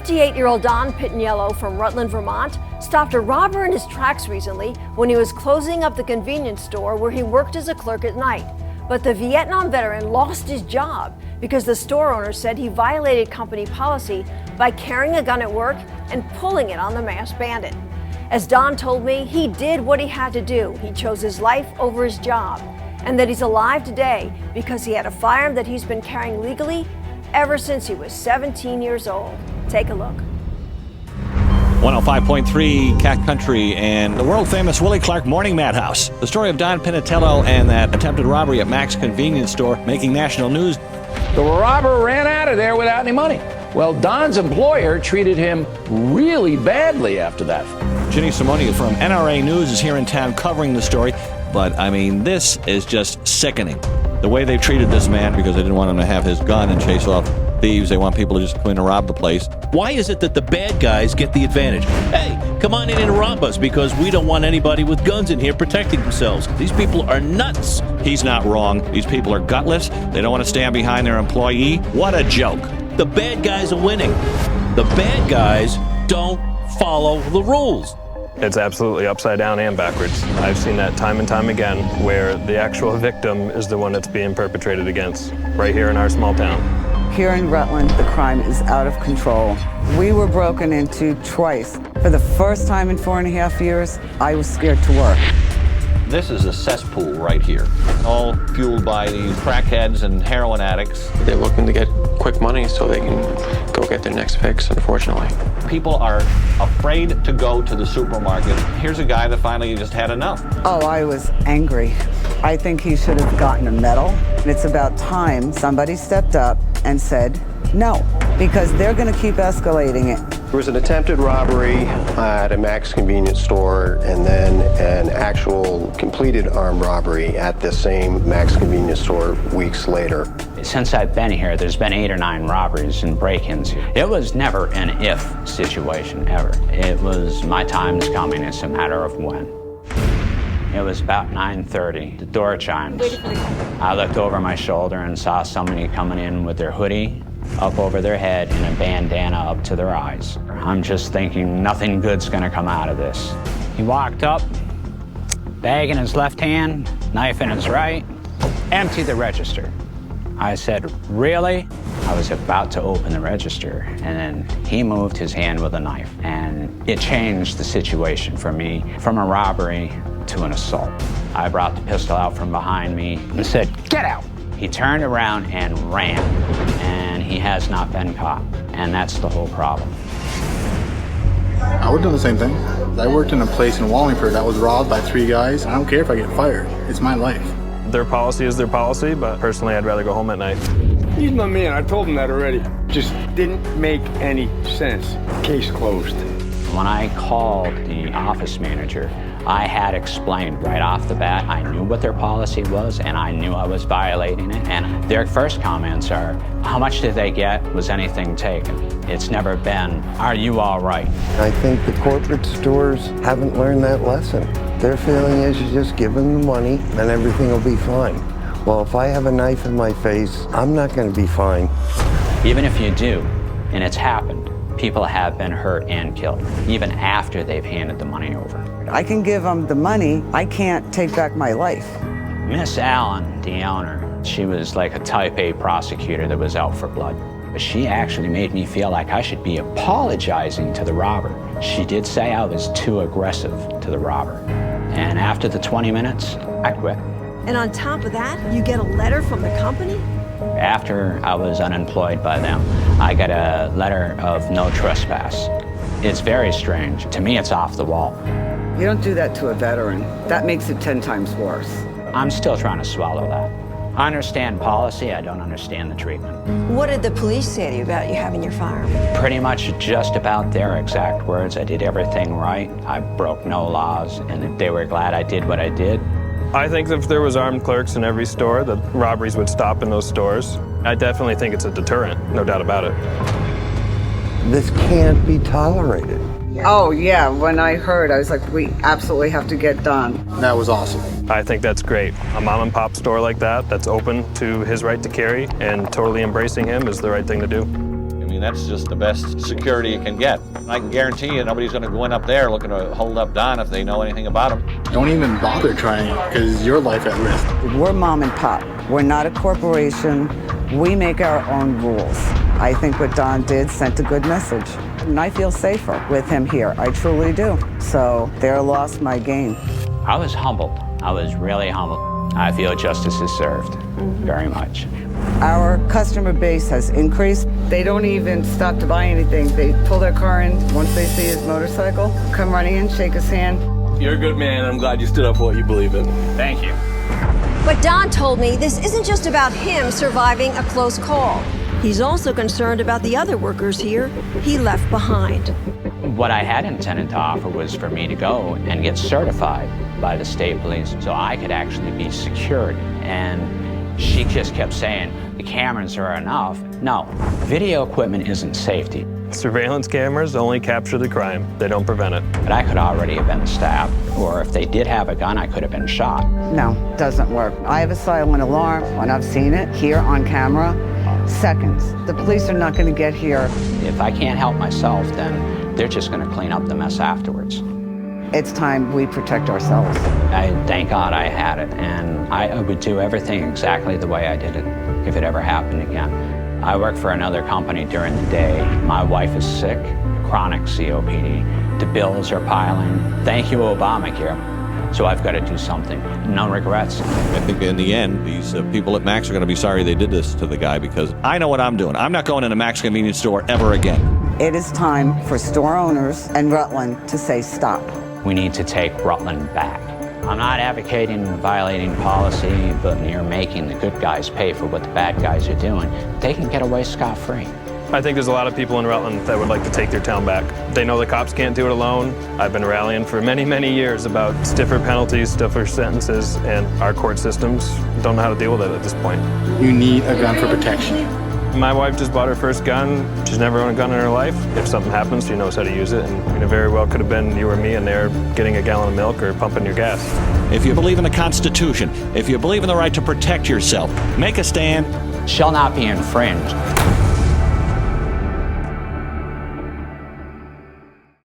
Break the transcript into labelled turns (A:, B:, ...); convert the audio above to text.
A: 58-year-old Don Pitaniello from Rutland, Vermont, stopped a robber in his tracks recently when he was closing up the convenience store where he worked as a clerk at night. But the Vietnam veteran lost his job because the store owner said he violated company policy by carrying a gun at work and pulling it on the masked bandit. As Don told me, he did what he had to do. He chose his life over his job, and that he's alive today because he had a firearm that he's been carrying legally ever since he was 17 years old. Take a look.
B: 105.3 Cat Country and the world-famous Willie Clark Morning Madhouse. The story of Don Pitaniello and that attempted robbery at Mac's convenience store making national news.
C: The robber ran out of there without any money. Well, Don's employer treated him really badly after that.
B: Ginny Simone from NRA News is here in town covering the story. But, I mean, this is just sickening. The way they've treated this man, because they didn't want him to have his gun and chase off thieves. They want people to just come in and rob the place.
D: Why is it that the bad guys get the advantage? Hey, come on in and rob us because we don't want anybody with guns in here protecting themselves. These people are nuts.
B: He's not wrong. These people are gutless. They don't want to stand behind their employee. What a joke.
D: The bad guys are winning. The bad guys don't follow the rules.
E: It's absolutely upside down and backwards. I've seen that time and time again where the actual victim is the one that's being perpetrated against, right here in our small town.
F: Here in Rutland, the crime is out of control. We were broken into twice. For the first time in 4.5 years, I was scared to work.
B: This is a cesspool right here, all fueled by these crackheads and heroin addicts.
G: They're looking to get quick money so they can go get their next fix, unfortunately.
B: People are afraid to go to the supermarket. Here's a guy that finally just had enough.
F: Oh, I was angry. I think he should have gotten a medal. It's about time somebody stepped up and said no, because they're going to keep escalating it.
H: There was an attempted robbery at a Mac's convenience store and then an actual completed armed robbery at the same Mac's convenience store weeks later.
I: Since I've been here, there's been 8 or 9 robberies and break-ins. It was never an if situation, ever. It was my time's coming, it's a matter of when. It was about 9:30. The door chimed. I looked over my shoulder and saw somebody coming in with their hoodie up over their head and a bandana up to their eyes. I'm just thinking nothing good's gonna come out of this. He walked up, bag in his left hand, knife in his right, empty the register. I said, really? I was about to open the register, and then he moved his hand with a knife, and it changed the situation for me from a robbery to an assault. I brought the pistol out from behind me and said, get out! He turned around and ran, and he has not been caught, and that's the whole problem.
J: I would do the same thing. I worked in a place in Wallingford that was robbed by 3 guys. I don't care if I get fired. It's my life.
E: Their policy is their policy, but personally I'd rather go home at night.
K: He's my man, I told him that already. Just didn't make any sense. Case closed.
I: When I called the office manager, I had explained right off the bat, I knew what their policy was and I knew I was violating it. And their first comments are, how much did they get? Was anything taken? It's never been, are you all right?
L: I think the corporate stores haven't learned that lesson. Their feeling is you just give them the money and everything will be fine. Well, if I have a knife in my face, I'm not going to be fine.
I: Even if you do, and it's happened, people have been hurt and killed, even after they've handed the money over.
F: I can give them the money, I can't take back my life.
I: Miss Allen, the owner, she was like a type A prosecutor that was out for blood. But she actually made me feel like I should be apologizing to the robber. She did say I was too aggressive to the robber. And after the 20 minutes, I quit.
A: And on top of that, you get a letter from the company?
I: After I was unemployed by them, I got a letter of no trespass. It's very strange. To me, it's off the wall.
F: You don't do that to a veteran. That makes it 10 times worse.
I: I'm still trying to swallow that. I understand policy, I don't understand the treatment.
A: What did the police say to you about you having your firearm?
I: Pretty much just about their exact words. I did everything right. I broke no laws, and they were glad I did what I did.
E: I think if there was armed clerks in every store, the robberies would stop in those stores. I definitely think it's a deterrent, no doubt about it.
L: This can't be tolerated.
F: Oh yeah, when I heard, I was like, we absolutely have to get done.
J: That was awesome.
E: I think that's great. A mom and pop store like that, that's open to his right to carry and totally embracing him is the right thing to do.
B: mean, that's just the best security you can get. I can guarantee you nobody's going to go in up there looking to hold up Don if they know anything about him.
J: Don't even bother trying it because your life at risk.
F: We're mom and pop. We're not a corporation. We make our own rules. I think what Don did sent a good message. And I feel safer with him here. I truly do. So their loss, my gain.
I: I was humbled. I was really humbled. I feel justice is served very much.
F: Our customer base has increased. They don't even stop to buy anything. They pull their car in once they see his motorcycle, come running in, shake his hand.
M: You're a good man. I'm glad you stood up for what you believe in.
I: Thank you.
A: But Don told me this isn't just about him surviving a close call. He's also concerned about the other workers here he left behind.
I: What I had intended to offer was for me to go and get certified by the state police so I could actually be secured. And she just kept saying, the cameras are enough. No, video equipment isn't safety.
E: Surveillance cameras only capture the crime. They don't prevent it.
I: But I could already have been stabbed, or if they did have a gun, I could have been shot.
F: No, doesn't work. I have a silent alarm. When I've seen it here on camera, seconds. The police are not going to get here.
I: If I can't help myself, then they're just going to clean up the mess afterwards.
F: It's time we protect ourselves.
I: I thank God I had it, and I would do everything exactly the way I did it if it ever happened again. I work for another company during the day. My wife is sick, chronic COPD. The bills are piling. Thank you, Obamacare. So I've got to do something. No regrets.
B: I think in the end, these people at Mac's are going to be sorry they did this to the guy because I know what I'm doing. I'm not going in a Mac's convenience store ever again.
F: It is time for store owners and Rutland to say stop.
I: We need to take Rutland back. I'm not advocating violating policy, but you're making the good guys pay for what the bad guys are doing. They can get away scot-free.
E: I think there's a lot of people in Rutland that would like to take their town back. They know the cops can't do it alone. I've been rallying for many, many years about stiffer penalties, stiffer sentences, and our court systems don't know how to deal with it at this point.
J: You need a gun for protection.
E: My wife just bought her first gun. She's never owned a gun in her life. If something happens, she knows how to use it. And it very well could have been you or me in there getting a gallon of milk or pumping your gas.
B: If you believe in the Constitution, if you believe in the right to protect yourself, make a stand.
I: Shall not be infringed.